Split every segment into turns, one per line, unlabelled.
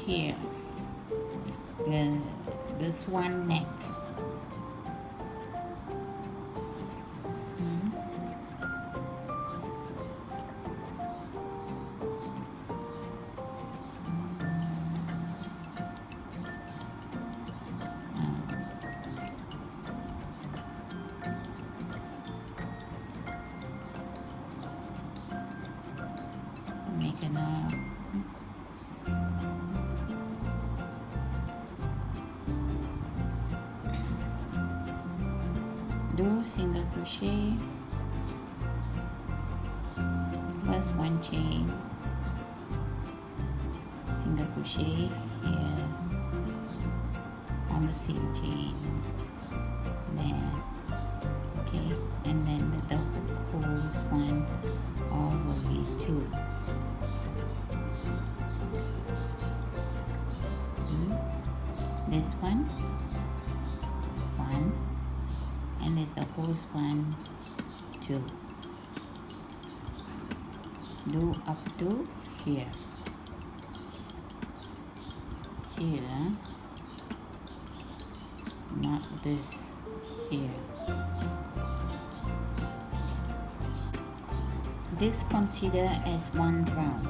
here, the swan neck. Make a knot. Do single crochet, first one chain, single crochet here on the same chain there, okay, and then the whole one all will be 2. This one, and there's the whole one, 2. Do up to here, not this here. This consider as 1 round.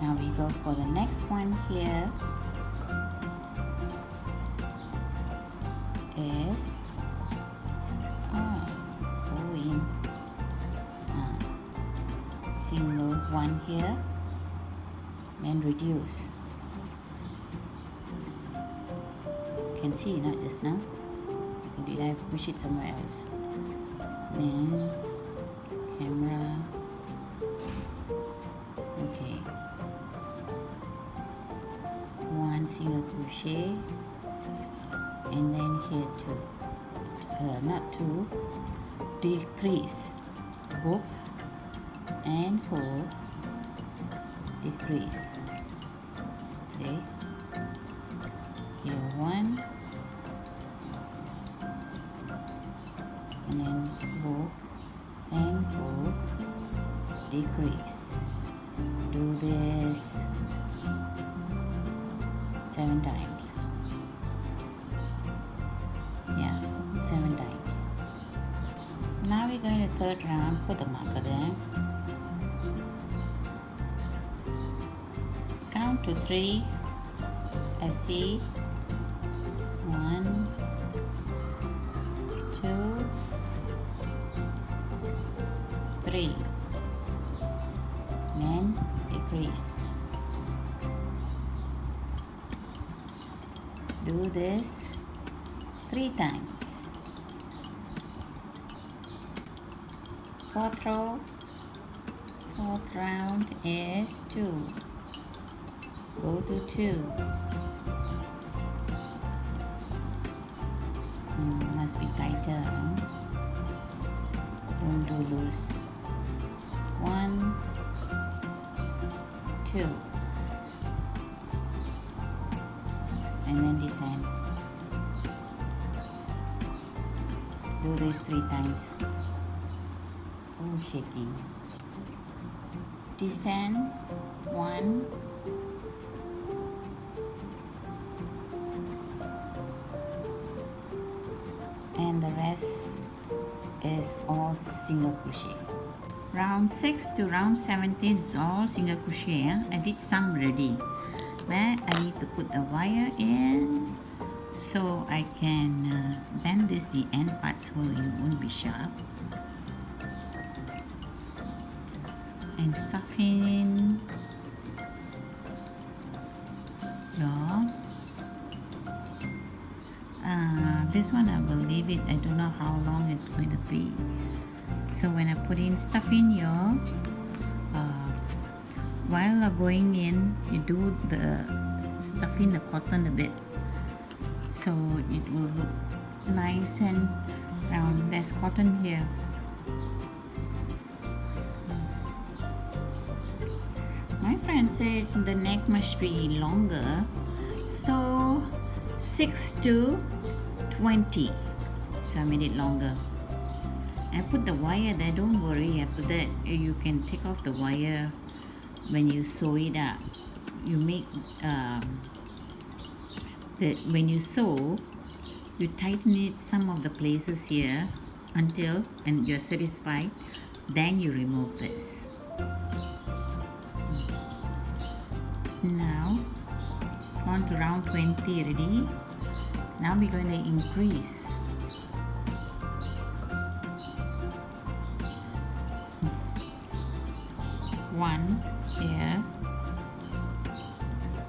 Now we go for the next one here. Is go in single one here, then reduce. You can see, not just now. Or did I push it somewhere else? Then camera. Okay. 1 single crochet. And then here 2, not 2, decrease, hook and hook, decrease, okay, here 1, and then hook and hook, decrease. Do this 7 times. 7 times. Now we're going to third round, put the marker there. Count to 3. I see 1, 2, 3. Then decrease. Do this 3 times. 4th row, 4th round is 2. Go to 2. Must be tighter. Don't do loose. 1, 2, and then descend. Do this 3 times. Oh, shaking. Descend 1, and the rest is all single crochet. Round 6 to round 17 is all single crochet. I did some already, but I need to put the wire in so I can bend this the end part so it won't be sharp, and stuff in your this one I will leave it. I don't know how long it's going to be. So when I put in stuff in your while going in, you do the stuff in the cotton a bit so it will look nice and round. There's cotton here. My friend said the neck must be longer, so 6 to 20, so I made it longer. I put the wire there, don't worry, after that you can take off the wire when you sew it up. you make when you sew, you tighten it some of the places here until and you're satisfied, then you remove this. Now on to round 20 already. Now we're going to increase. One here,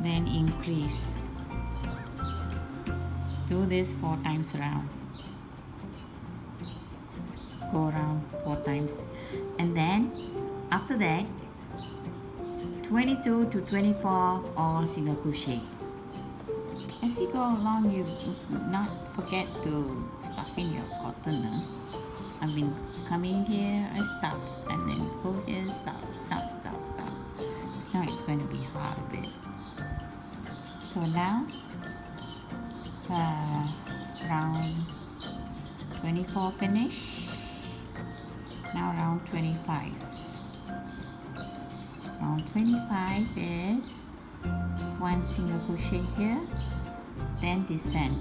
then increase. Do this 4 times around. Go around 4 times, and then after that 22 to 24 all single crochet. As you go along, you not forget to stuff in your cotton. I've been coming here, I stuff, and then go here, stuff. Now it's going to be hard a bit. So now round 24 finish. Now round 25. Round 25 is 1 single crochet here, then descend.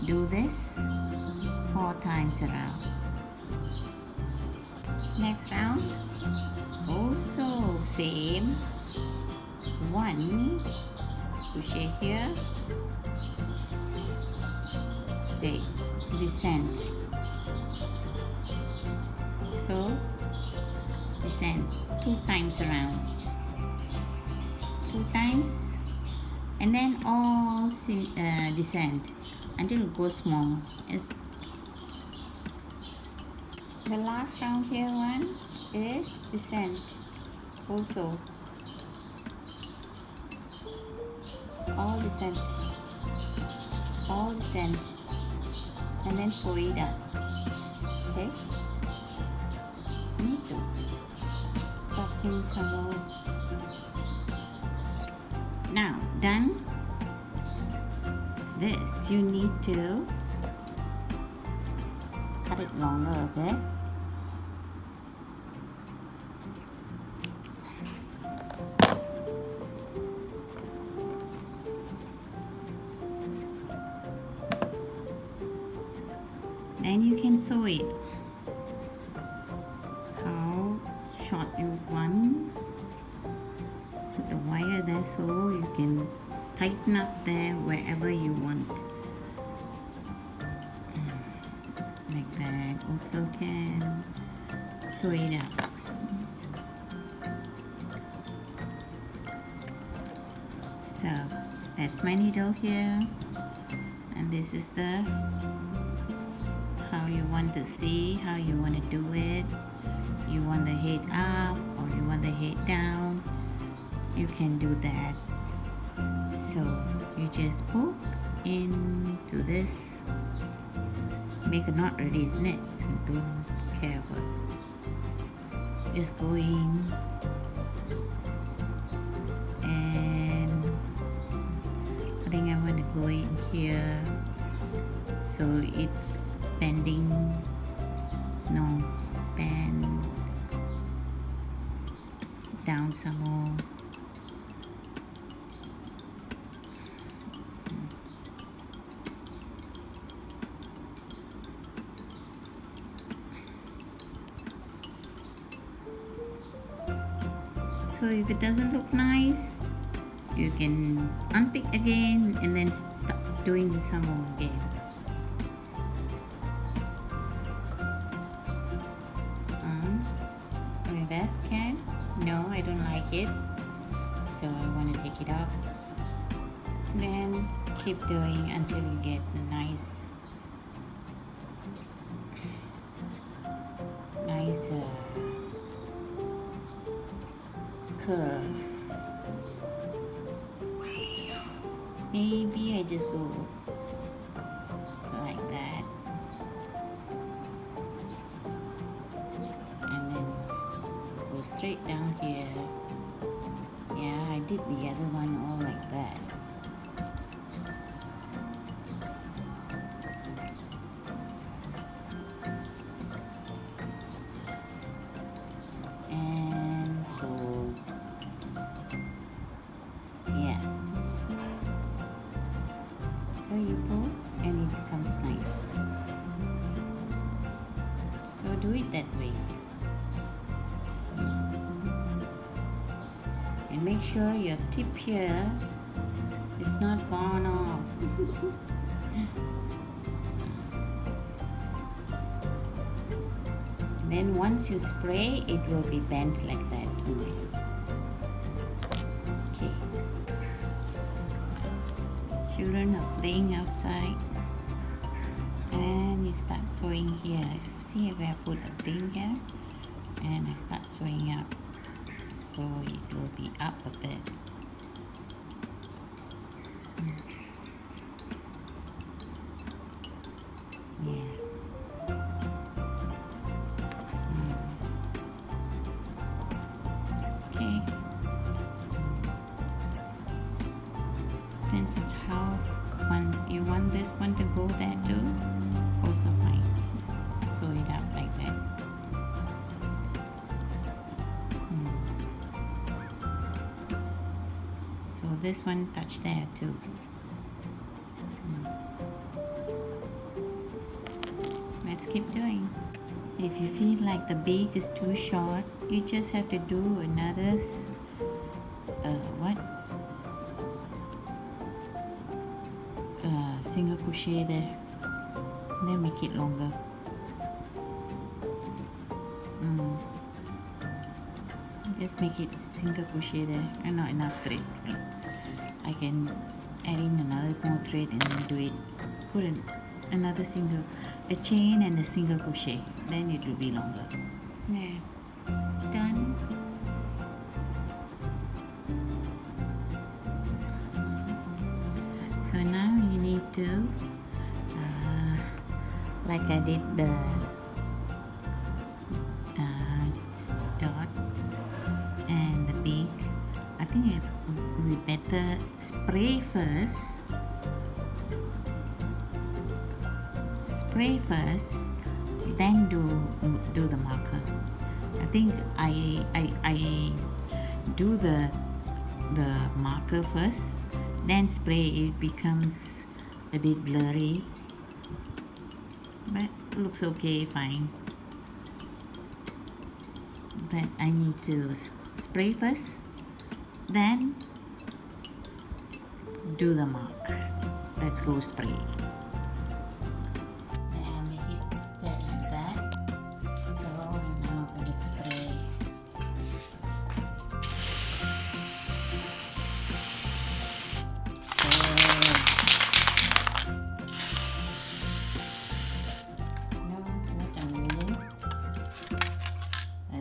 Do this 4 times around. Next round, also same, 1 crochet here, they descend. So descend 2 times around, 2 times, and then all descend until it goes small. The last round here one is descend also, all descend, and then sew it up. Okay, need to stuff in some more. Now done this, you need to cut it longer a bit. Then you can sew it how short you want. Put the wire there so you can tighten up there wherever you want. Like that. Also can sew it up. So that's my needle here, and this is the how you want to see, how you want to do it. You want the head up or you want the head down, you can do that. So you just poke into this, make a knot ready, isn't it? So don't care about, just go in, and I think I want to go in here so it's bending, no, bend down some more. So if it doesn't look nice, you can unpick again and then start doing some more again. Like that, can? No, I don't like it, so I want to take it off. Then keep doing until you get the nice curve. Maybe I just go like that, and then go straight down here. Yeah, I did the other one all like that. that way. And make sure your tip here is not gone off. Then once you spray, it will be bent like that only. Okay. Children are playing outside, and you start sewing here. See if I put a thing here, and I start sewing up, so it will be up a bit. Yeah. Okay. Depends on how you want this one to go there too. Also fine. So sew it up like that. So this one touch there too. Let's keep doing. If you feel like the beak is too short, you just have to do another single crochet there, then make it longer. Just make it single crochet there, and not enough thread. I can add in another more thread and then do it. Put another a chain and a single crochet, then it will be longer. Yeah, it's done. So now you need to, like I did the dot and the beak, I think it would be better spray first. Then do the marker. I think I do the marker first, then spray. It becomes a bit blurry, but it looks okay, fine. But I need to spray first, then do the mark. Let's go spray. And make it stand like that. So we're now going to spray. No, what I'm using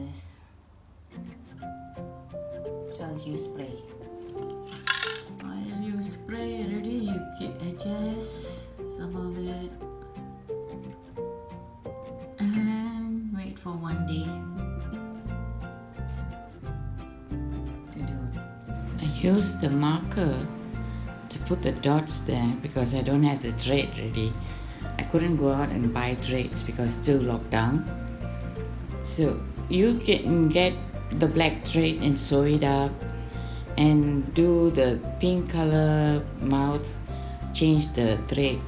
is just use spray. While you spray already, you can adjust some of it and wait for 1 day to do it. I use the marker to put the dots there because I don't have the thread ready. I couldn't go out and buy threads because still locked down. So you can get the black thread and sew it up and do the pink color mouth, change the thread